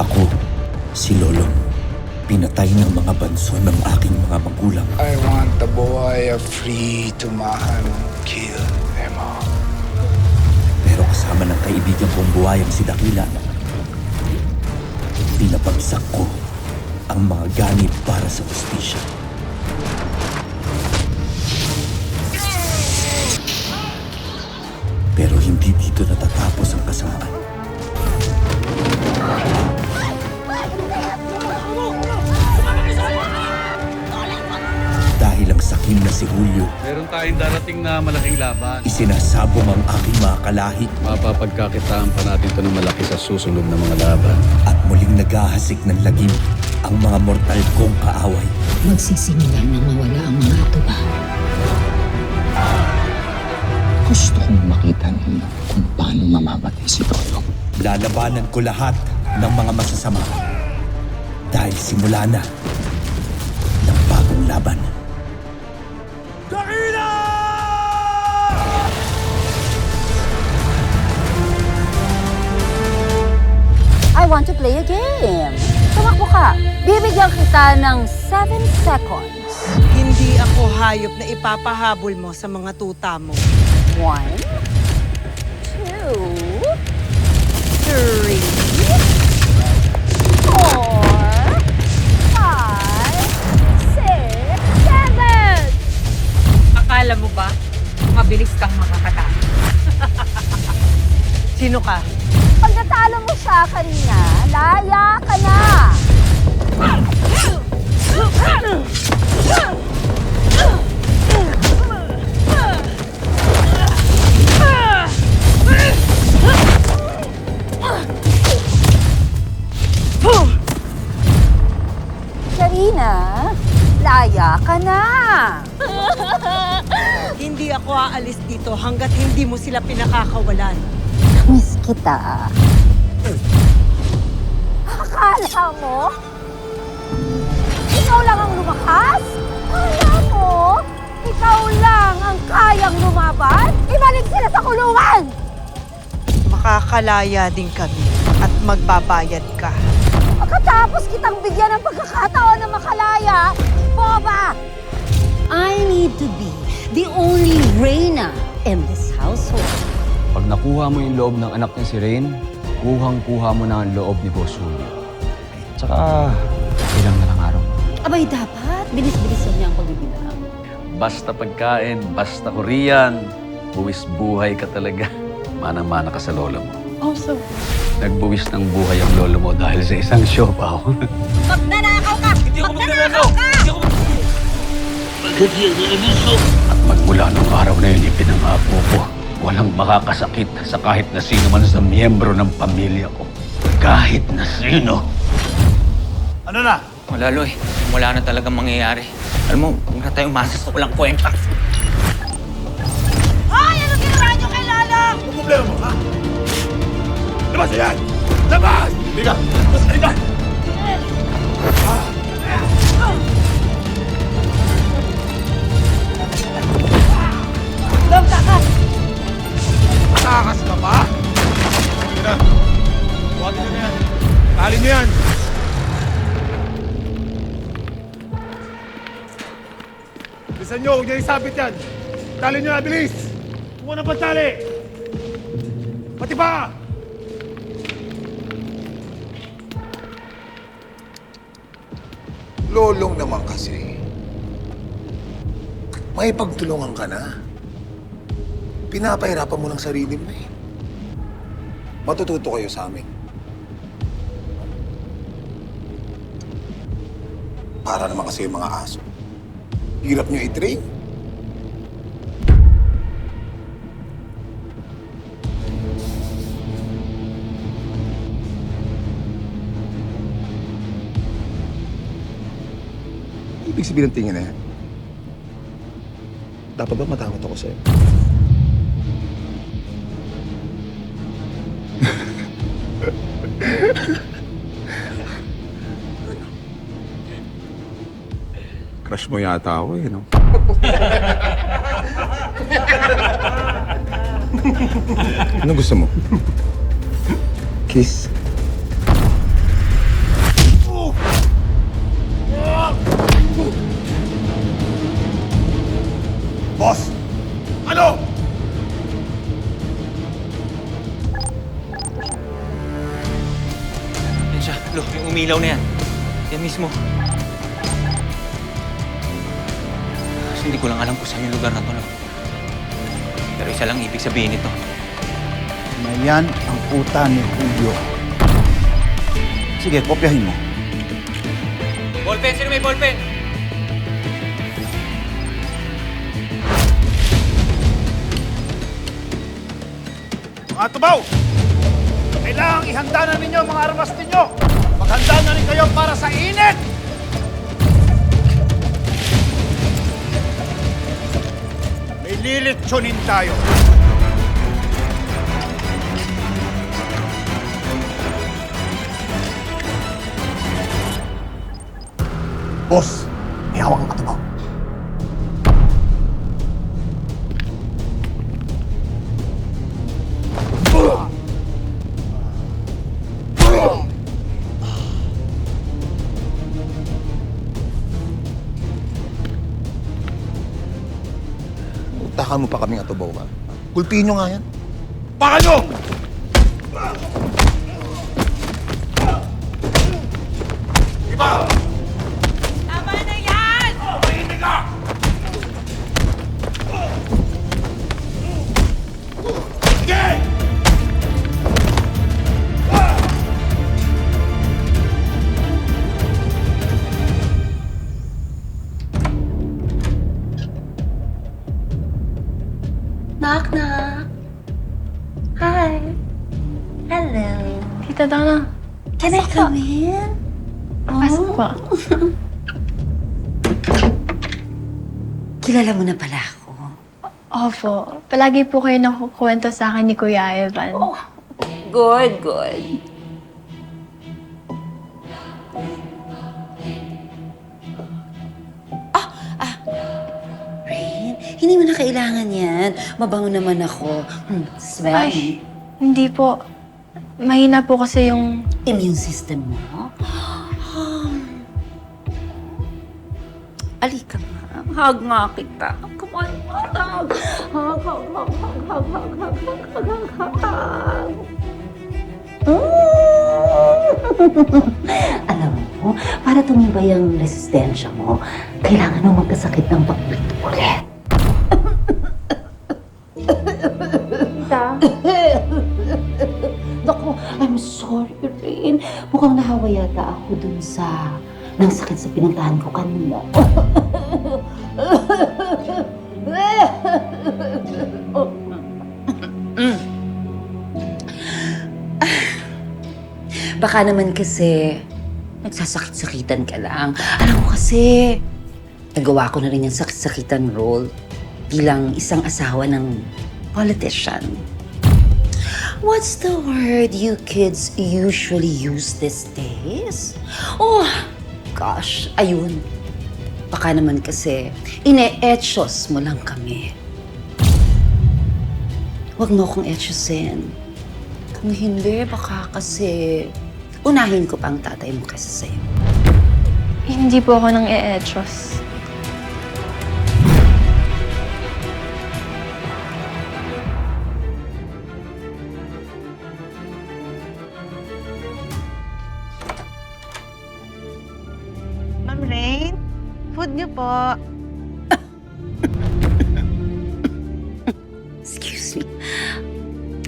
Ako, si Lolong, pinatay ng mga banso ng aking mga magulang. I want the boy free to man kill them all. Pero kasama ng kaibigan kong buhayang si Dakilan, pinapagsak ko ang mga ganib para sa hustisya. Pero hindi dito natatapos ang kasamaan. Dahil ang sakim na si Julio, Meron tayong darating na malaking laban. isinasabong ang aking mga kalahi Mapapagkakitaan pa natin ito ng malaki sa susunod na mga laban. at muling naghahasik ng lagim ang mga mortal kong kaaway. Magsisimulan na mawala ang mga tuba. Gusto kong makita ninyo kung paano mamamatay si Lolong. Lalabanan ko lahat ng mga masasama dahil simula na ng bagong laban. I want to play a game. Tumakbo ka. Bibigyan kita ng 7 seconds. Hindi ako hayop na ipapahabol mo sa mga tuta mo. 1, 2, 3, 4, 5, 6, 7. Akala mo ba, mabilis kang makakatalo? Sino ka? Pag natalo mo siya kanina, laya ka na. Karina, laya ka na. Hindi ako aalis dito hanggat hindi mo sila pinakakawalan. Miss kita. Akala mo? Ikaw lang ang lumakas? Akala mo? Ikaw lang ang kayang lumaban? Ibalik sila sa kulungan! Makakalaya din kami at magbabayad ka. Pagkatapos kitang bigyan ng pagkakataon na makalaya, boba! I need to be the only Reyna in this household. Pag nakuha mo yung loob ng anak niya si Rain, kuhang-kuha mo na ang loob ni Boss Julio. Tsaka, ilang na lang araw. Abay, dapat. Bilis-bilisan niya ang pagbibilang. Basta pagkain, basta Korean, buwis buhay ka talaga. Manang-mana ka sa lolo mo. Also, Nagbuwis ng buhay ang lolo mo dahil sa isang siopaw. magnanakaw ka! Magnanakaw ka! At magmula nung araw na yun, ipinangapo ko, walang makakasakit sa kahit na sino man sa miyembro ng pamilya ko. Kahit na sino. Wala, Loy. Wala na talagang mangyayari. Alam mo, huwag na tayo umasa sa walang kwenta. Hoy! Ano ginawa niyo kay Lolo? Ang problema mo, ha? Labas na yan! Labas! Liga! Labas! Liga! Takas ka pa? Sige na. Buhatin nyo na yan. Tali nyo yan. Bilisan nyo, huwag nyo isabit yan. Tali nyo na, bilis! Kumuha ng pantali! Pati pa! Lolong naman kasi. May pagtulungan ka na. Pinapahirapan mo ng sarili mo eh. Matututo kayo sa amin. Para naman kasi yung mga aso. Hirap nyo i-train. Ibig sabihin ng tingin na yan. Dapat ba matakot ako sa'yo? Crush mo yata ako eh, no? Anong gusto mo? Kiss? Boss! Ano? Yan siya. Lo, yung umilaw na yan. Yan mismo. Kasi hindi ko lang alam kung saan yung lugar na to, Lo. Pero isa lang ibig sabihin nito. Na yan ang uta ni Julio. Sige, kopyahin mo. Ballpen! Sino may ballpen? Mga tubaw! Kailangang ihanda na ninyo ang mga armas ninyo! Maghanda na rin kayo para sa init! May lilitsyonin tayo. Boss, may hawak ang katubaw. Utakan mo pa kaming atubaw ka. Kulpihin nyo nga yan. Baka nyo! Iba! Tama na yan! Mahinig ka! Sige! Knock, knock. Hi. Hello. Tita Donna, Can I come in? pasok po. Kilala mo na pala ako. Opo, palagi po kayo nakukwento sa akin ni Kuya Evan. Good, good. Rain, hindi mo na kailangan yan. Mabango naman ako. Smell me. Ay, hindi po. Mahina po kasi yung... Immune system mo? Alika nga. Hug nga kita. Come on, hug. Hug, hug, hug, hug, hug, hug, hug, hug, hug, hug, hug. Alam mo, para tumibay ang resistensya mo, kailangan mo magkasakit ng pagpito ulit. Tita, Naku, I'm sorry, Rain. Mukhang nahawa yata ako dun sa... nang sakit sa pinuntahan ko kanina. Baka naman kasi nagsasakit-sakitan ka lang. Alam mo kasi, nagawa ko na rin yung sakit-sakitan role bilang isang asawa ng politician. What's the word you kids usually use these days? Oh, gosh, ayun. Baka naman kasi ine-etchos mo lang kami. Huwag mo akong etchosin. Kung hindi, baka kasi unahin ko pa ang tatay mo kaysa sa'yo. hindi po ako nang e-etros. Ma'am Rain, food niyo po. Excuse me.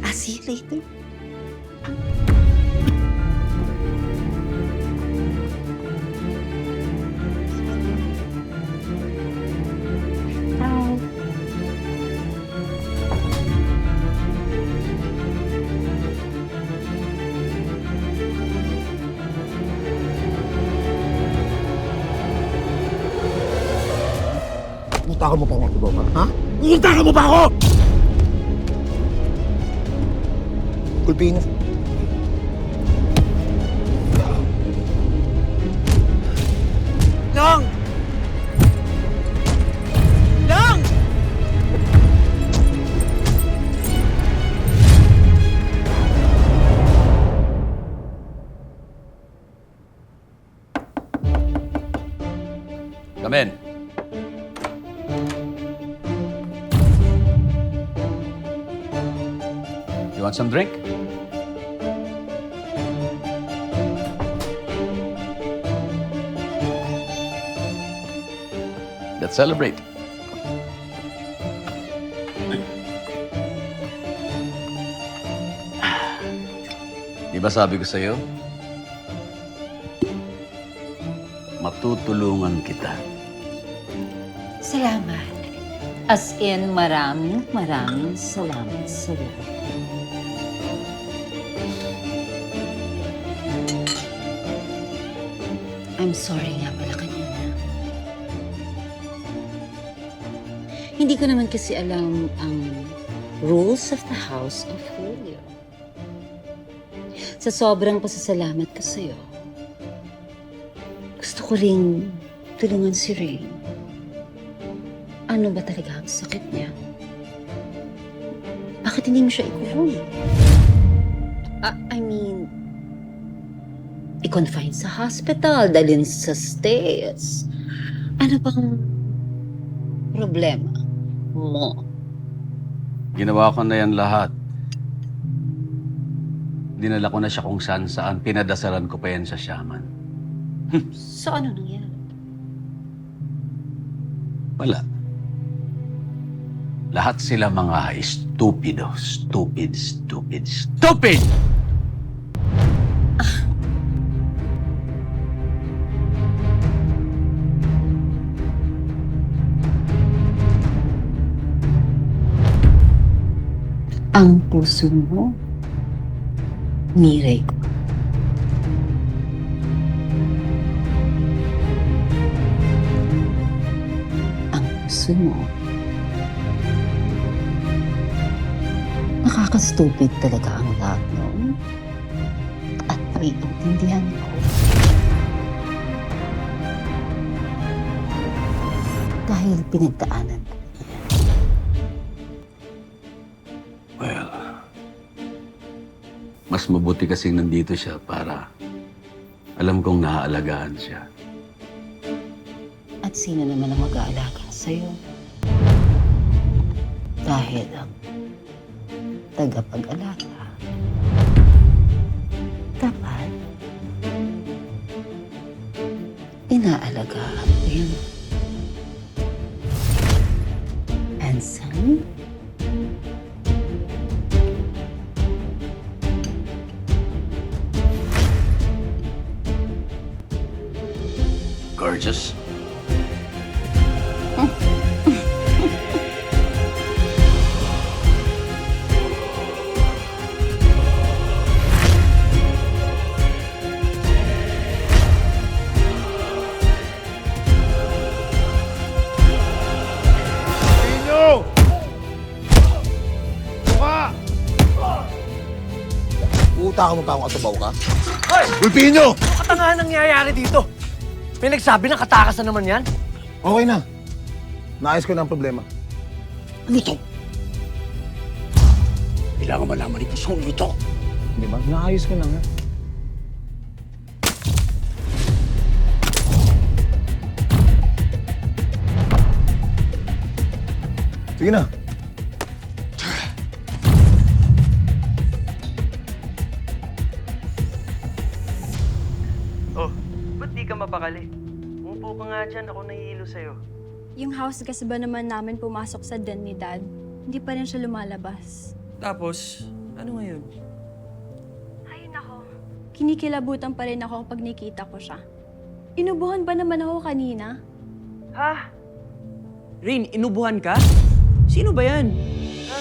I'll see you later. Utakan mo pa ako, atubaw ka, ha? Uutakan mo ba ako? Kulpihin mo. Long! Long! Come in. Want some drink? Let's celebrate. Di ba sabi ko sa'yo? Matutulungan kita. Salamat. As in, maraming salamat sa'yo. I'm sorry nga pala kanina. Hindi ko naman kasi alam ang rules of the House of Julio. Sa sobrang pasasalamat ko sa'yo, gusto ko ring tulungan si Rain. Ano ba talaga ang sakit niya? Bakit hindi mo siya ikulong? I mean, i-confine sa hospital, dalhin sa States. Ano bang problema mo? Ginawa ko na yan lahat. Dinala ko na siya kung saan-saan. Pinadasalan ko pa yan sa shaman. So ano nangyari? Wala. Lahat sila mga stupido. Stupid. Ang puso mo, miray ko. Ang puso mo, nakaka-stupid talaga ang lahat nun. At naiintindihan ko. Dahil pinagdaanan ko. Well, mas mabuti kasing nandito siya para alam kong naaalagaan siya. At sino naman ang mag-aalaga sa'yo? Dahil ang tagapag-alaga dapat inaalagaan mo yun. Handsome? Gorgeous. Pino! Buka! Uutakan mo pa akong atubaw ka? Pino! Katangahan nangyayari dito. May nagsabi ng katakas na naman yan. Okay na. Naayos ko na ang problema. Ano to? Kailangan malaman ni Pusong ito. Di ba? Naayos ko na nga. Sige na. Oh, ba't di ka mapakali? Umupo ka nga dyan, ako nahihilo sa'yo. Yung house gas ba naman namin pumasok sa den ni Dad, hindi pa rin siya lumalabas. Tapos, ano ngayon? Ay, nako. Kinikilabutan pa rin ako kapag nakita ko siya. Inubuhan ba naman ako kanina? Ha? Rain, inubuhan ka? Sino ba yan? Ha?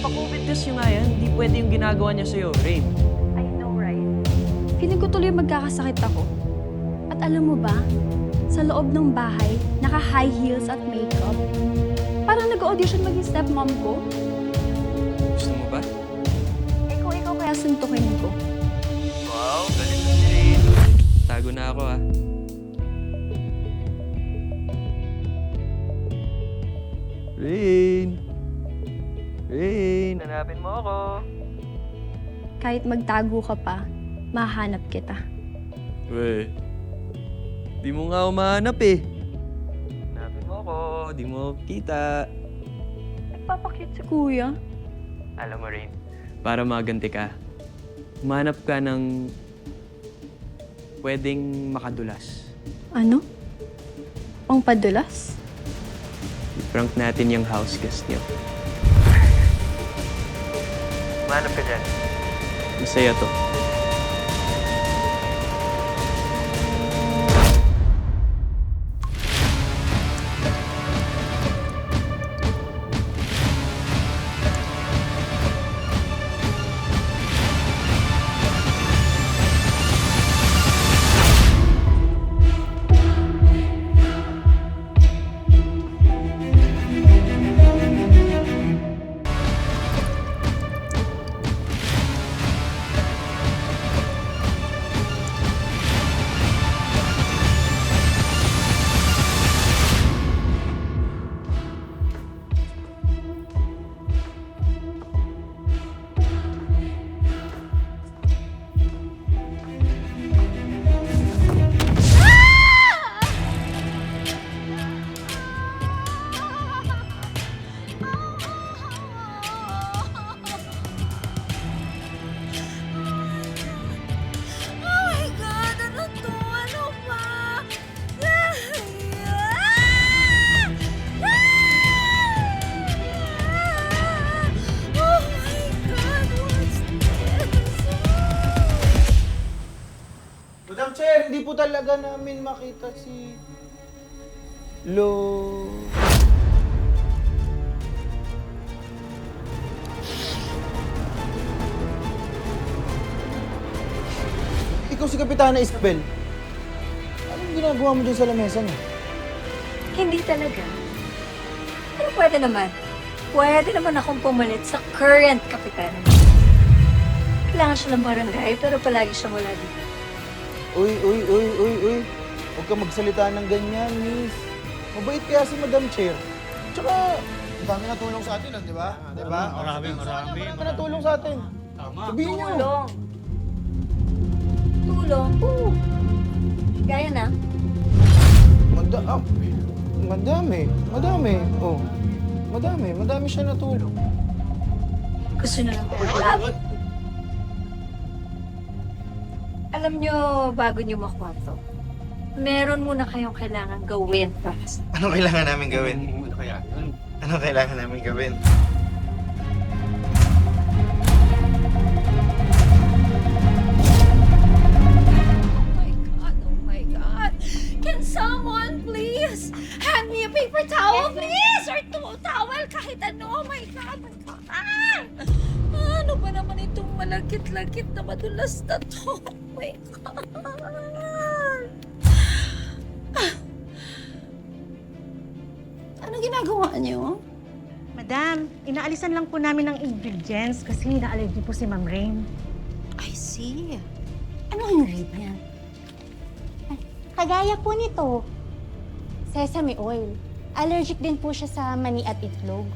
Pa-COVID test nyo nga yan. Hindi pwede yung ginagawa niya sa'yo, Rain. I know, right? Feeling ko tuloy magkakasakit ako. At alam mo ba, sa loob ng bahay, naka-high heels at makeup. Parang nag-audition maging stepmom ko. Gusto mo ba? Eh kung ikaw kaya suntukin ko. Wow, galit na si Rain. Tago na ako, ah. Rain! Rain! Hanapin mo ako. Kahit magtago ka pa, mahanap kita. Weh, di mo nga umahanap eh. Hanapin mo ako, di mo kita. Nagpapakit si Kuya. Alam mo, Rain, para maganti ka, humanap ka ng pwedeng makadulas. Ano? Pampadulas? I-prank natin yung house guest niyo. Humanap ka dyan. Masaya to. Madam Chair, hindi po talaga namin makita si... Lo... Ikaw si Kapitana Isabel. Anong ginagawa mo dyan sa lamesa niya? Hindi talaga. Pero pwede naman. Pwede naman akong pumalit sa current kapitan. Kailangan siya ng barangay, pero palagi siyang wala dito. Uy. Huwag ka magsalita ng ganyan, miss. Mabait kaya si Madam Chair. Tsaka, ang dami na tulong sa atin, di ba? Di ba? Marami na tulong sa atin. Tama. Sabihin niyo. Tulong? Gaya na? Madami. Oh. Madami siya natulong. Gusto na lang po. Alam nyo, bago nyo makuha to, meron muna kayong kailangan gawin para sa... Ano kailangan namin gawin? Ano kailangan namin gawin? Oh my God! Can someone please hand me a paper towel, please? Or towel, kahit ano. Oh my God! Ano ba naman itong malagkit-lagkit na madulas na to? Oh my God! Ano ginagawa niyo? Madam, inaalisan lang po namin ng ingredients kasi na-allergy po si Ma'am Rain. I see. Anong ingredient? Kagaya po nito, sesame oil. Allergic din po siya sa mani at itlog.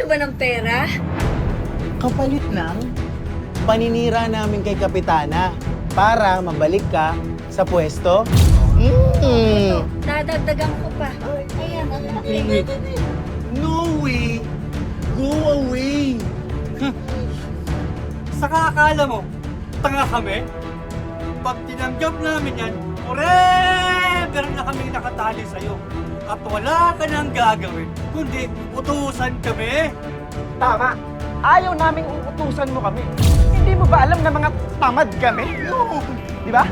Ba ng pera? Kapalit ng paninira namin kay Kapitana para mabalik ka sa pwesto. Dadagdagan ko pa. Ayan, ang laki. No way! Go away! Saka akala mo, tanga kami? Pag tinanggap namin yan, forever na kaming nakatali sa'yo. At wala ka nang gagawin, kundi utusan kami. Tama! Ayaw naming uutusan mo kami. Hindi mo ba alam na mga tamad kami? Di ba?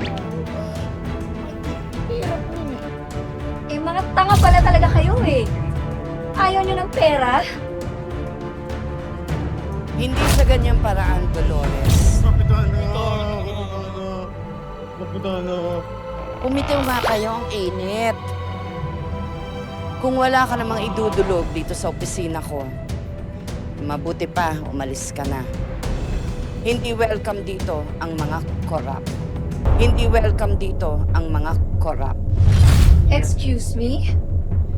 Eh, mga tanga pala talaga kayo eh. Ayaw nyo ng pera? Hindi sa ganyang paraan, Dolores. Kapitana. Umitiw nga kayo, ang init. Kung wala ka namang idudulog dito sa opisina ko, mabuti pa, umalis ka na. Hindi welcome dito ang mga corrupt. Hindi welcome dito ang mga corrupt. Excuse me?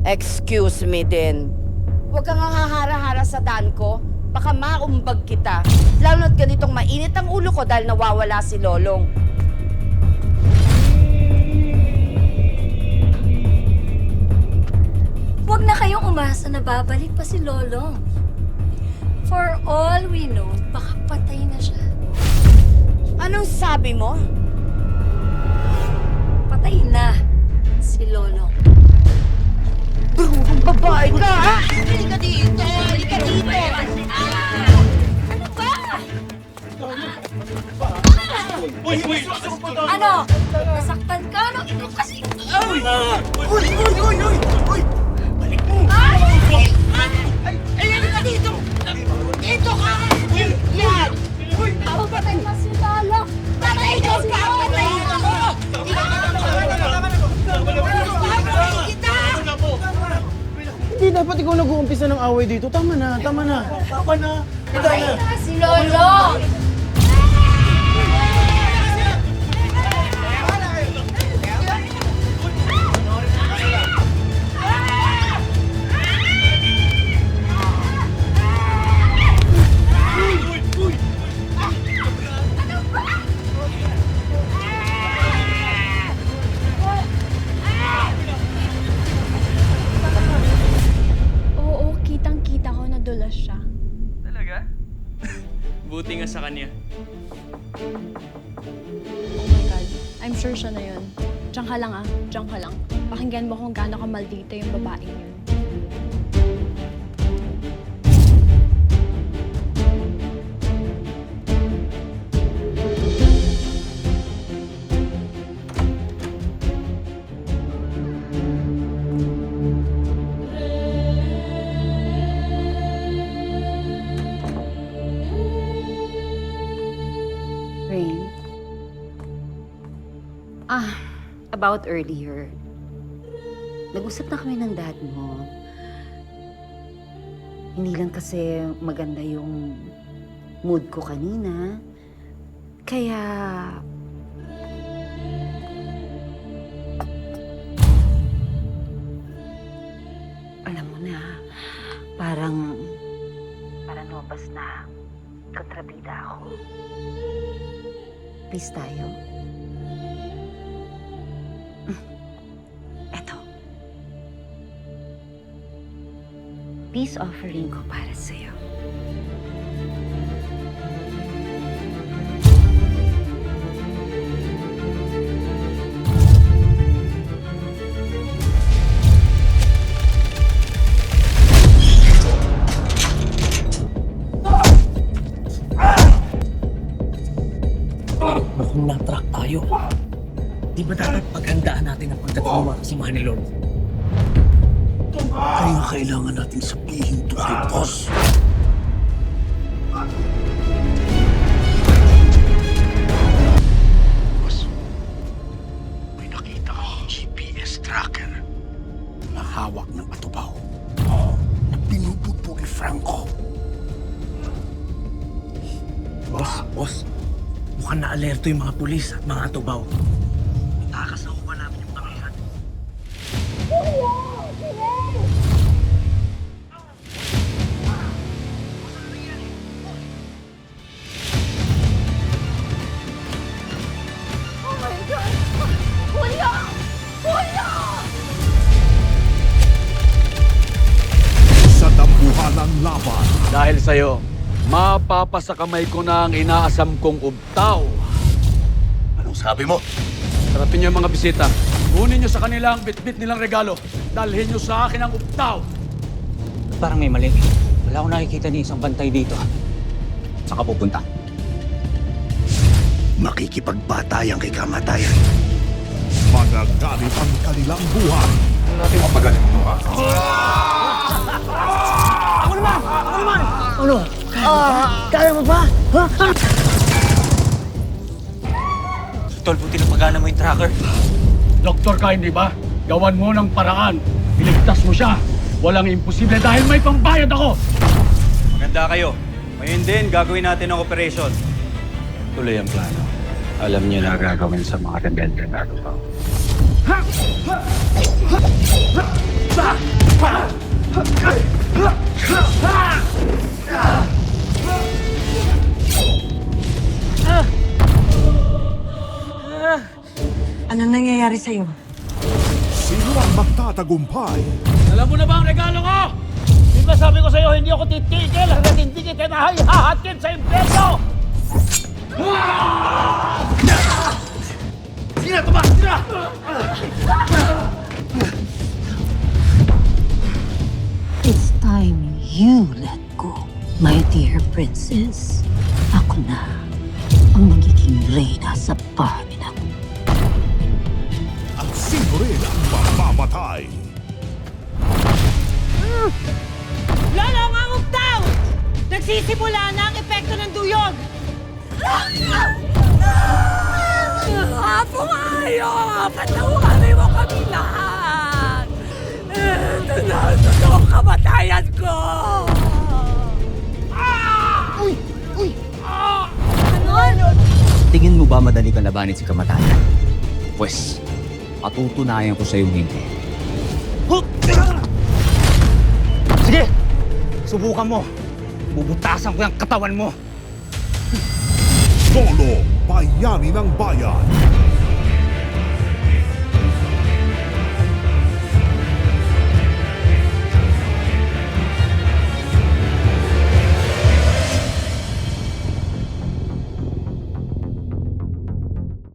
Excuse me din. Huwag kang hahara-hara sa daan ko. Baka maumbag kita. Lalo na't ganitong mainit ang ulo ko dahil nawawala si Lolong. Huwag na kayong umasa na babalik pa si Lolong. For all we know, baka patay na siya. Anong sabi mo? Patay na si Lolong. Brudong babae ka, ha? Halika dito! Halika dito! Ano ba? Uy! Ano? Nasaktan ka? No? Ikaw kasi... Uy! Balik mo! Ay! Ay, halika dito! Dito ka! Yan! Patay na si Lolong! Patay na si Lolong! Hindi dapat ikaw nag-uumpisa ng away dito. Tama na. Patay na si Lolong! Oo, kitang-kita ko na dulas siya. Talaga? Buti nga sa kanya. Oh my God. I'm sure siya na yun. Diyan ka lang ah. Diyan ka lang. Pakinggan mo kung gaano ka maldita yung babaeng yun. Rain? About earlier. Nag-usap na kami ng dad mo. Hindi lang kasi maganda yung mood ko kanina. Kaya... Alam mo na, parang nobas na kontrabida ako. Please tayo. Eto. Peace offering ko para sa'yo. Mukhang na-track tayo. Di ba dapat paghandaan natin ang pagdating ng mga kasamahan ni Lord? Kaya kailangan natin sabihin to kay boss. Boss, may nakita akong GPS tracker na hawak ng atubaw na binubugbog ni Franco. Boss, mukhang na-alerto yung mga pulis at mga atubaw. Itakas na kuha namin yung pangyayari. Oh my God! Kuya! Kuya! Sa dambuhalang laban. Dahil sa'yo, mapapasa kamay ko na ang inaasam kong ubtaw. Anong sabi mo? Sarapin niyo ang mga bisita. Kunin niyo sa kanila ang bitbit nilang regalo. Dalhin niyo sa akin ang ubtaw. Parang may mali. Wala akong nakikita ni isang bantay dito. Saan ka pupunta? Makikipagbatayan kay kamatayan. Magagalit ang kanilang buhay. Ano natin mapagalit mo, ha? Ako naman! Ano? Kaya mo ba? Ha? Tol, buti na pagana mo yung tracker. Doktor ka, hindi ba? Gawan mo ng paraan. Iligtas mo siya. Walang imposible dahil may pambayad ako. Maganda kayo. Ngayon din, gagawin natin ang operation. Tuloy ang plano. Alam niyo na gagawin sa mga rebelde na ito. Anong nangyayari sa'yo? Sino ang magtatagumpay? Alam mo na ba ang regalo ko? Di ba sabi ko sa'yo, hindi ako titigil hanggang hindi kita nahahahatid sa impyerno! Sige na, tumak! Sige na! It's time you let go, my dear princess. Ako na ang magiging reyna sa bahay na to. At sino rin ang mamamatay? Lolo, ang angugtaw! Nagsisimula na ang epekto ng duyog! Apo kayo! Patawarin mo kami lahat! Ito na ang totoong kamatayan ko! Ano? Tingin mo ba madali kang labanin si kamatayan? Pwes, patutunayan ko sa iyong hindi. Sige! Subukan mo. Bubutasan ko yung katawan mo. Solo, Bayani ng Bayan.